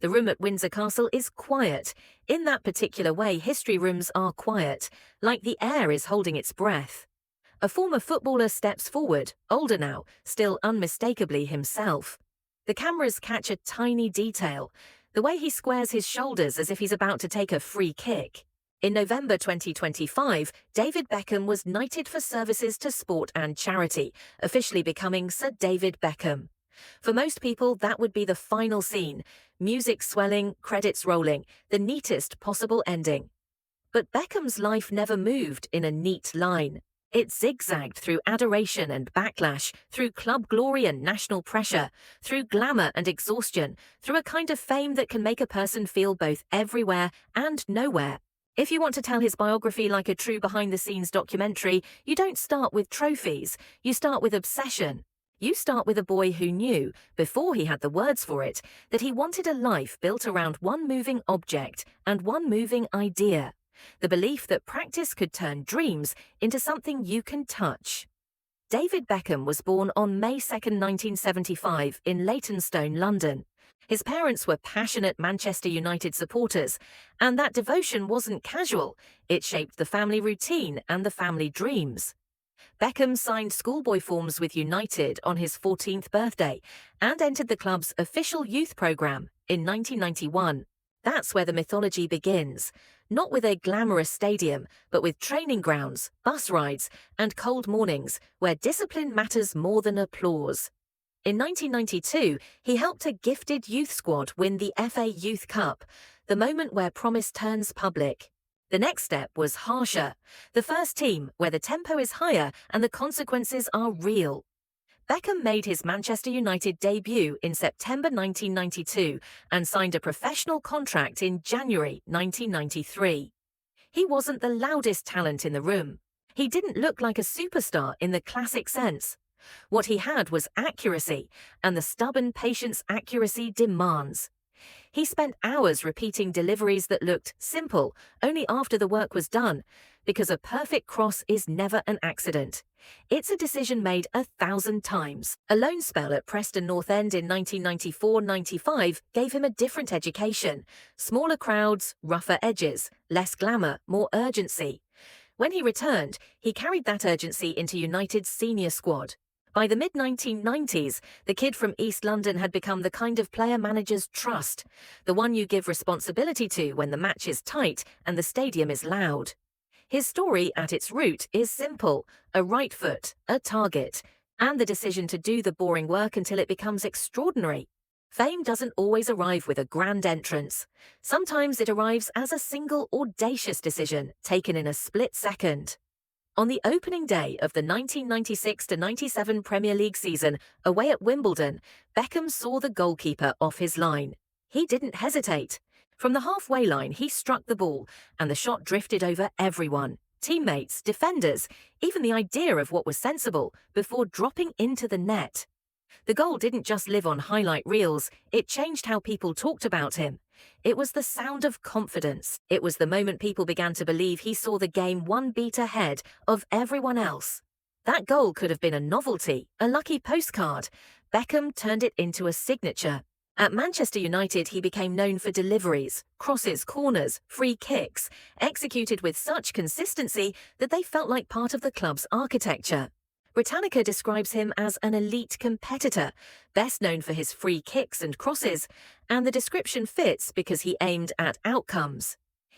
The room at Windsor Castle is quiet. In that particular way, history rooms are quiet, like the air is holding its breath. A former footballer steps forward, older now, still unmistakably himself. The cameras catch a tiny detail, the way he squares his shoulders as if he's about to take a free kick. In November 2025, David Beckham was knighted for services to sport and charity, officially becoming Sir David Beckham. For most people, that would be the final scene, music swelling, credits rolling, the neatest possible ending. But Beckham's life never moved in a neat line. It zigzagged through adoration and backlash, through club glory and national pressure, through glamour and exhaustion, through a kind of fame that can make a person feel both everywhere and nowhere. If you want to tell his biography like a true behind-the-scenes documentary, you don't start with trophies, you start with obsession. You start with a boy who knew, before he had the words for it, that he wanted a life built around one moving object and one moving idea. The belief that practice could turn dreams into something you can touch. David Beckham was born on May 2, 1975 in Leytonstone, London. His parents were passionate Manchester United supporters, and that devotion wasn't casual. It shaped the family routine and the family dreams. Beckham signed schoolboy forms with United on his 14th birthday and entered the club's official youth programme in 1991. That's where the mythology begins, not with a glamorous stadium, but with training grounds, bus rides, and cold mornings where discipline matters more than applause. In 1992, he helped a gifted youth squad win the FA Youth Cup, the moment where promise turns public. The next step was harsher, the first team where the tempo is higher and the consequences are real. Beckham made his Manchester United debut in September 1992 and signed a professional contract in January 1993. He wasn't the loudest talent in the room. He didn't look like a superstar in the classic sense. What he had was accuracy, and the stubborn patience accuracy demands. He spent hours repeating deliveries that looked simple only after the work was done, because a perfect cross is never an accident. It's a decision made 1,000 times. A loan spell at Preston North End in 1994-95 gave him a different education. Smaller crowds, rougher edges, less glamour, more urgency. When he returned, he carried that urgency into United's senior squad. By the mid-1990s, the kid from East London had become the kind of player managers trust, the one you give responsibility to when the match is tight and the stadium is loud. His story at its root is simple: a right foot, a target, and the decision to do the boring work until it becomes extraordinary. Fame doesn't always arrive with a grand entrance. Sometimes it arrives as a single audacious decision taken in a split second. On the opening day of the 1996-97 Premier League season, away at Wimbledon, Beckham saw the goalkeeper off his line. He didn't hesitate. From the halfway line, he struck the ball, and the shot drifted over everyone, teammates, defenders, even the idea of what was sensible, before dropping into the net. The goal didn't just live on highlight reels, it changed how people talked about him. It was the sound of confidence. It was the moment people began to believe he saw the game one beat ahead of everyone else. That goal could have been a novelty, a lucky postcard. Beckham turned it into a signature. At Manchester United, he became known for deliveries, crosses, corners, free kicks, executed with such consistency that they felt like part of the club's architecture. Britannica describes him as an elite competitor, best known for his free kicks and crosses, and the description fits because he aimed at outcomes.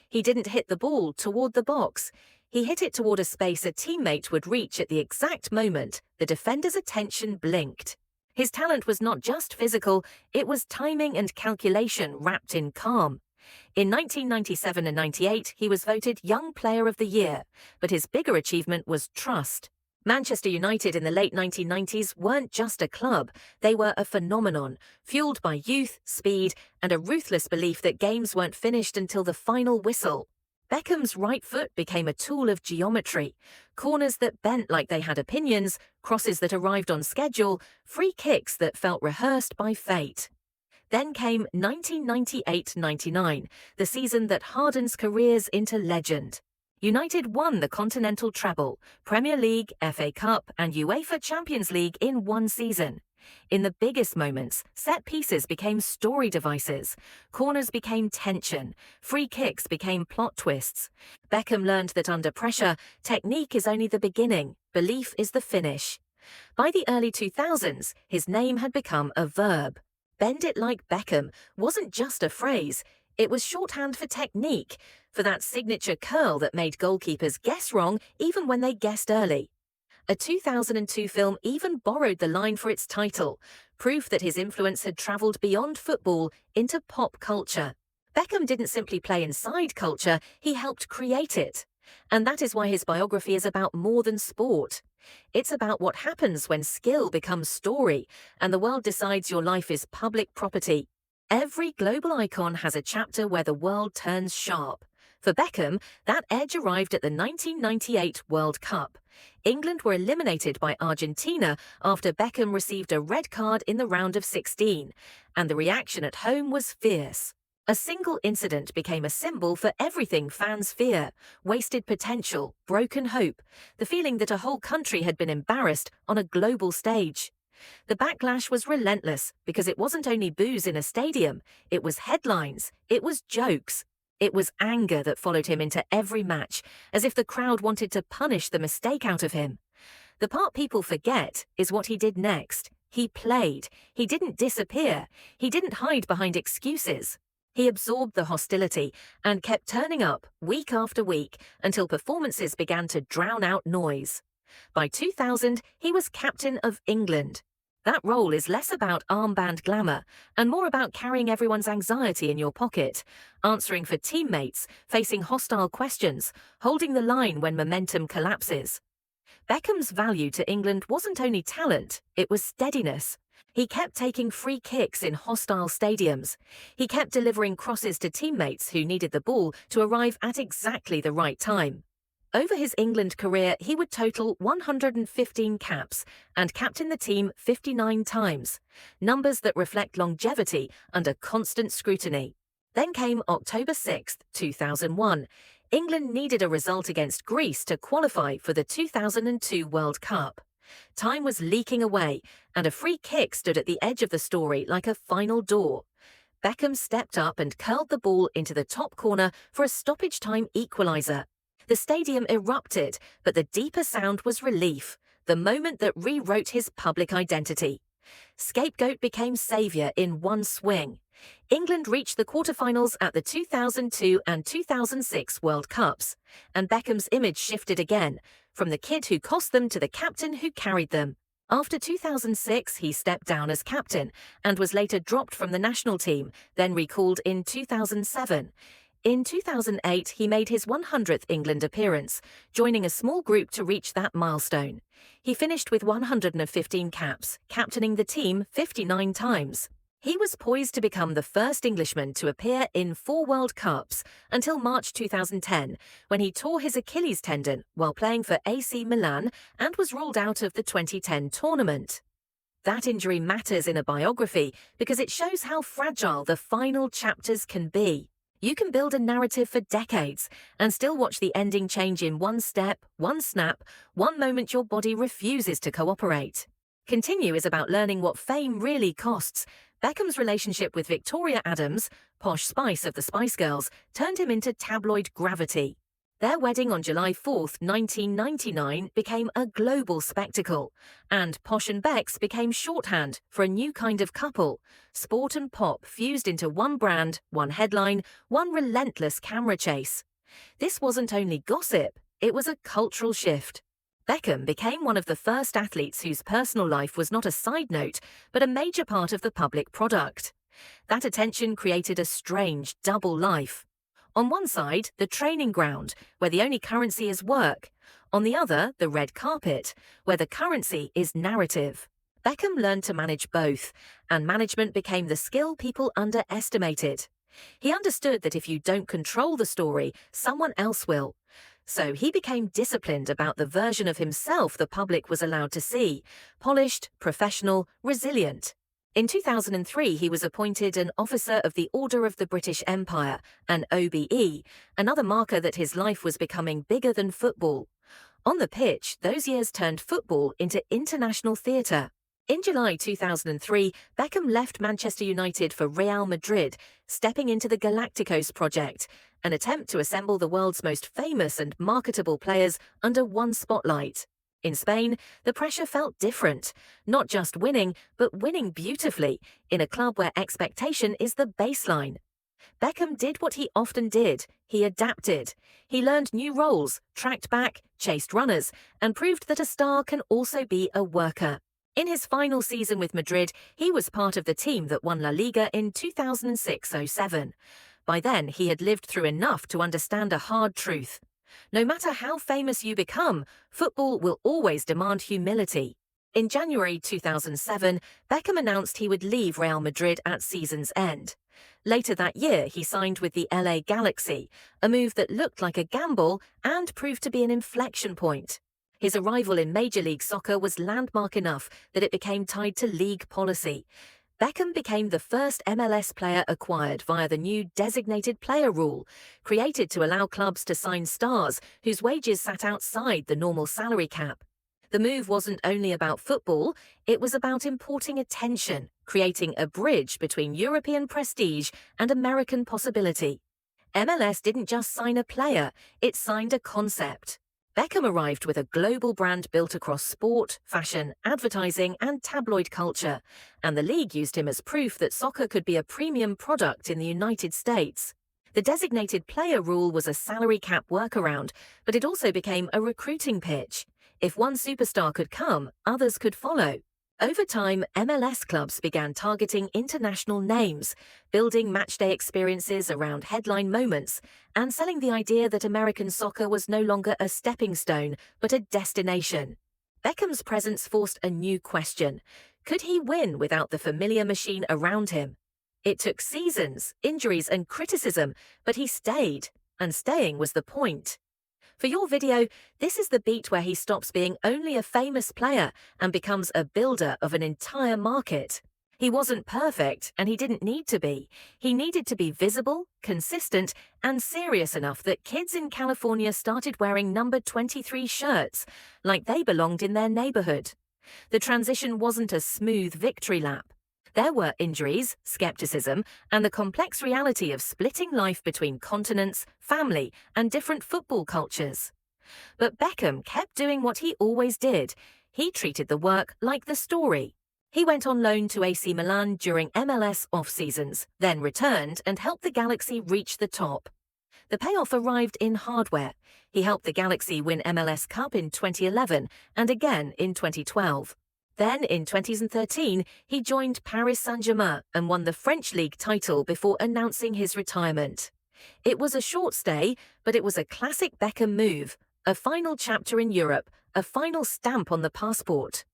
He didn't hit the ball toward the box. He hit it toward a space a teammate would reach at the exact moment the defender's attention blinked. His talent was not just physical, it was timing and calculation wrapped in calm. In 1997 and 98, he was voted Young Player of the Year, but his bigger achievement was trust. Manchester United in the late 1990s weren't just a club, they were a phenomenon, fueled by youth, speed, and a ruthless belief that games weren't finished until the final whistle. Beckham's right foot became a tool of geometry. Corners that bent like they had opinions, crosses that arrived on schedule, free kicks that felt rehearsed by fate. Then came 1998-99, the season that hardens careers into legend. United won the Continental Treble, Premier League, FA Cup, and UEFA Champions League in one season. In the biggest moments, set pieces became story devices, corners became tension, free kicks became plot twists. Beckham learned that under pressure, technique is only the beginning, belief is the finish. By the early 2000s, his name had become a verb. Bend it like Beckham wasn't just a phrase, it was shorthand for technique, for that signature curl that made goalkeepers guess wrong even when they guessed early. A 2002 film even borrowed the line for its title, proof that his influence had travelled beyond football into pop culture. Beckham didn't simply play inside culture, he helped create it. And that is why his biography is about more than sport. It's about what happens when skill becomes story, and the world decides your life is public property. Every global icon has a chapter where the world turns sharp. For Beckham, that edge arrived at the 1998 World Cup. England were eliminated by Argentina after Beckham received a red card in the round of 16, and the reaction at home was fierce. A single incident became a symbol for everything fans fear: wasted potential, broken hope, the feeling that a whole country had been embarrassed on a global stage. The backlash was relentless because it wasn't only boos in a stadium, it was headlines, it was jokes. It was anger that followed him into every match, as if the crowd wanted to punish the mistake out of him. The part people forget is what he did next. He played. He didn't disappear. He didn't hide behind excuses. He absorbed the hostility and kept turning up week after week until performances began to drown out noise. By 2000, he was captain of England. That role is less about armband glamour and more about carrying everyone's anxiety in your pocket, answering for teammates, facing hostile questions, holding the line when momentum collapses. Beckham's value to England wasn't only talent, it was steadiness. He kept taking free kicks in hostile stadiums. He kept delivering crosses to teammates who needed the ball to arrive at exactly the right time. Over his England career, he would total 115 caps and captain the team 59 times, numbers that reflect longevity under constant scrutiny. Then came October 6, 2001. England needed a result against Greece to qualify for the 2002 World Cup. Time was leaking away, and a free kick stood at the edge of the story like a final door. Beckham stepped up and curled the ball into the top corner for a stoppage-time equaliser. The stadium erupted, but the deeper sound was relief, the moment that rewrote his public identity. Scapegoat became saviour in one swing. England reached the quarterfinals at the 2002 and 2006 World Cups, and Beckham's image shifted again, from the kid who cost them to the captain who carried them. After 2006, he stepped down as captain and was later dropped from the national team, then recalled in 2007. In 2008, he made his 100th England appearance, joining a small group to reach that milestone. He finished with 115 caps, captaining the team 59 times. He was poised to become the first Englishman to appear in 4 World Cups until March 2010, when he tore his Achilles tendon while playing for AC Milan and was ruled out of the 2010 tournament. That injury matters in a biography because it shows how fragile the final chapters can be. You can build a narrative for decades and still watch the ending change in one step, one snap, one moment your body refuses to cooperate. Continue is about learning what fame really costs. Beckham's relationship with Victoria Adams, posh spice of the Spice Girls, turned him into tabloid gravity. Their wedding on July 4, 1999 became a global spectacle, and Posh and Becks became shorthand for a new kind of couple. Sport and pop fused into one brand, one headline, one relentless camera chase. This wasn't only gossip, it was a cultural shift. Beckham became one of the first athletes whose personal life was not a side note, but a major part of the public product. That attention created a strange double life. On one side, the training ground, where the only currency is work. On the other, the red carpet, where the currency is narrative. Beckham learned to manage both, and management became the skill people underestimated. He understood that if you don't control the story, someone else will. So he became disciplined about the version of himself the public was allowed to see: polished, professional, resilient. In 2003, he was appointed an Officer of the Order of the British Empire, an OBE, another marker that his life was becoming bigger than football. On the pitch, those years turned football into international theatre. In July 2003, Beckham left Manchester United for Real Madrid, stepping into the Galácticos project, an attempt to assemble the world's most famous and marketable players under one spotlight. In Spain, the pressure felt different, not just winning, but winning beautifully, in a club where expectation is the baseline. Beckham did what he often did. He adapted. He learned new roles, tracked back, chased runners, and proved that a star can also be a worker. In his final season with Madrid, he was part of the team that won La Liga in 2006-07. By then, he had lived through enough to understand a hard truth. No matter how famous you become, football will always demand humility. In January 2007, Beckham announced he would leave Real Madrid at season's end. Later that year, he signed with the LA Galaxy, a move that looked like a gamble and proved to be an inflection point. His arrival in Major League Soccer was landmark enough that it became tied to league policy. Beckham became the first MLS player acquired via the new designated player rule, created to allow clubs to sign stars whose wages sat outside the normal salary cap. The move wasn't only about football, it was about importing attention, creating a bridge between European prestige and American possibility. MLS didn't just sign a player, it signed a concept. Beckham arrived with a global brand built across sport, fashion, advertising, and tabloid culture, and the league used him as proof that soccer could be a premium product in the United States. The designated player rule was a salary cap workaround, but it also became a recruiting pitch. If one superstar could come, others could follow. Over time, MLS clubs began targeting international names, building matchday experiences around headline moments, and selling the idea that American soccer was no longer a stepping stone, but a destination. Beckham's presence forced a new question. Could he win without the familiar machine around him? It took seasons, injuries, and criticism, but he stayed, and staying was the point. For your video, this is the beat where he stops being only a famous player and becomes a builder of an entire market. He wasn't perfect, and he didn't need to be. He needed to be visible, consistent, and serious enough that kids in California started wearing number 23 shirts, like they belonged in their neighborhood. The transition wasn't a smooth victory lap. There were injuries, skepticism, and the complex reality of splitting life between continents, family, and different football cultures. But Beckham kept doing what he always did. He treated the work like the story. He went on loan to AC Milan during MLS off-seasons, then returned and helped the Galaxy reach the top. The payoff arrived in hardware. He helped the Galaxy win MLS Cup in 2011 and again in 2012. Then, in 2013, he joined Paris Saint-Germain and won the French League title before announcing his retirement. It was a short stay, but it was a classic Beckham move, a final chapter in Europe, a final stamp on the passport.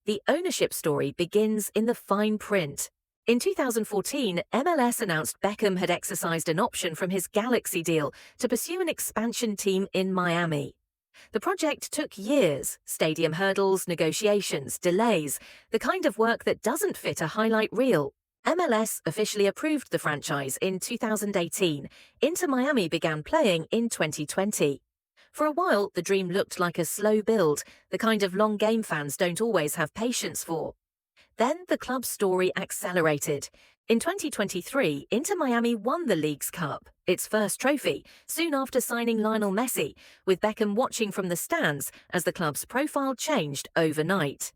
The ownership story begins in the fine print. In 2014, MLS announced Beckham had exercised an option from his Galaxy deal to pursue an expansion team in Miami. The project took years, stadium hurdles, negotiations, delays, the kind of work that doesn't fit a highlight reel. MLS officially approved the franchise in 2018. Inter Miami began playing in 2020. For a while, the dream looked like a slow build, the kind of long game fans don't always have patience for. Then the club's story accelerated. In 2023, Inter Miami won the League's Cup, its first trophy, soon after signing Lionel Messi, with Beckham watching from the stands as the club's profile changed overnight.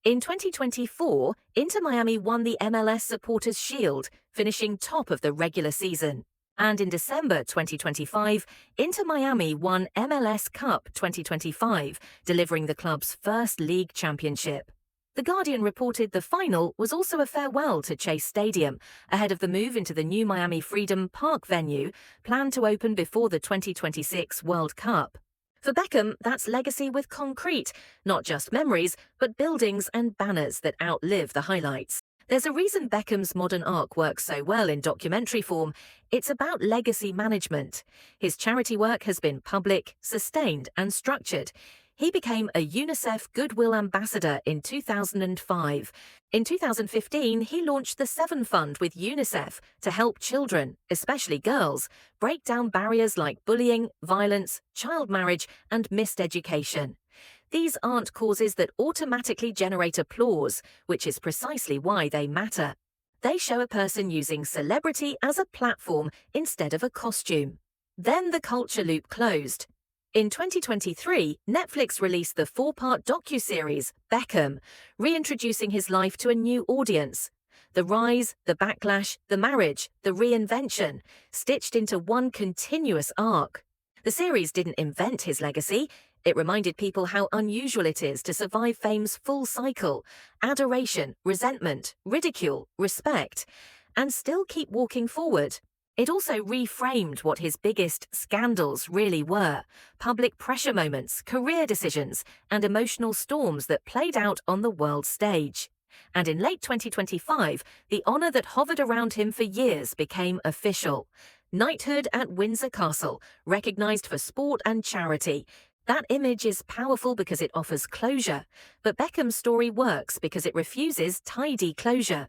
In 2024, Inter Miami won the MLS Supporters' Shield, finishing top of the regular season. And in December 2025, Inter Miami won MLS Cup 2025, delivering the club's first league championship. The Guardian reported the final was also a farewell to Chase Stadium, ahead of the move into the new Miami Freedom Park venue, planned to open before the 2026 World Cup. For Beckham, that's legacy with concrete, not just memories, but buildings and banners that outlive the highlights. There's a reason Beckham's modern arc works so well in documentary form. It's about legacy management. His charity work has been public, sustained, and structured. He became a UNICEF Goodwill Ambassador in 2005. In 2015, he launched the Seven Fund with UNICEF to help children, especially girls, break down barriers like bullying, violence, child marriage, and missed education. These aren't causes that automatically generate applause, which is precisely why they matter. They show a person using celebrity as a platform instead of a costume. Then the culture loop closed. In 2023, Netflix released the 4-part docuseries Beckham, reintroducing his life to a new audience. The rise, the backlash, the marriage, the reinvention, stitched into one continuous arc. The series didn't invent his legacy. It reminded people how unusual it is to survive fame's full cycle: adoration, resentment, ridicule, respect, and still keep walking forward. It also reframed what his biggest scandals really were: public pressure moments, career decisions, and emotional storms that played out on the world stage. And in late 2025, the honor that hovered around him for years became official. Knighthood at Windsor Castle, recognized for sport and charity. That image is powerful because it offers closure, but Beckham's story works because it refuses tidy closure.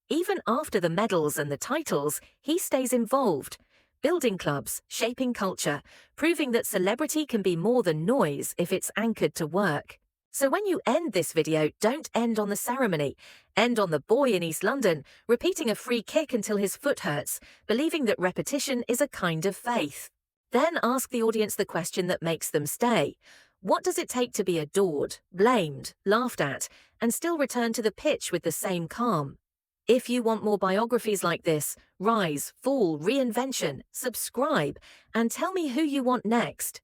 Even after the medals and the titles, he stays involved, building clubs, shaping culture, proving that celebrity can be more than noise if it's anchored to work. So when you end this video, don't end on the ceremony. End on the boy in East London, repeating a free kick until his foot hurts, believing that repetition is a kind of faith. Then ask the audience the question that makes them stay. What does it take to be adored, blamed, laughed at, and still return to the pitch with the same calm? If you want more biographies like this, rise, fall, reinvention, subscribe, and tell me who you want next.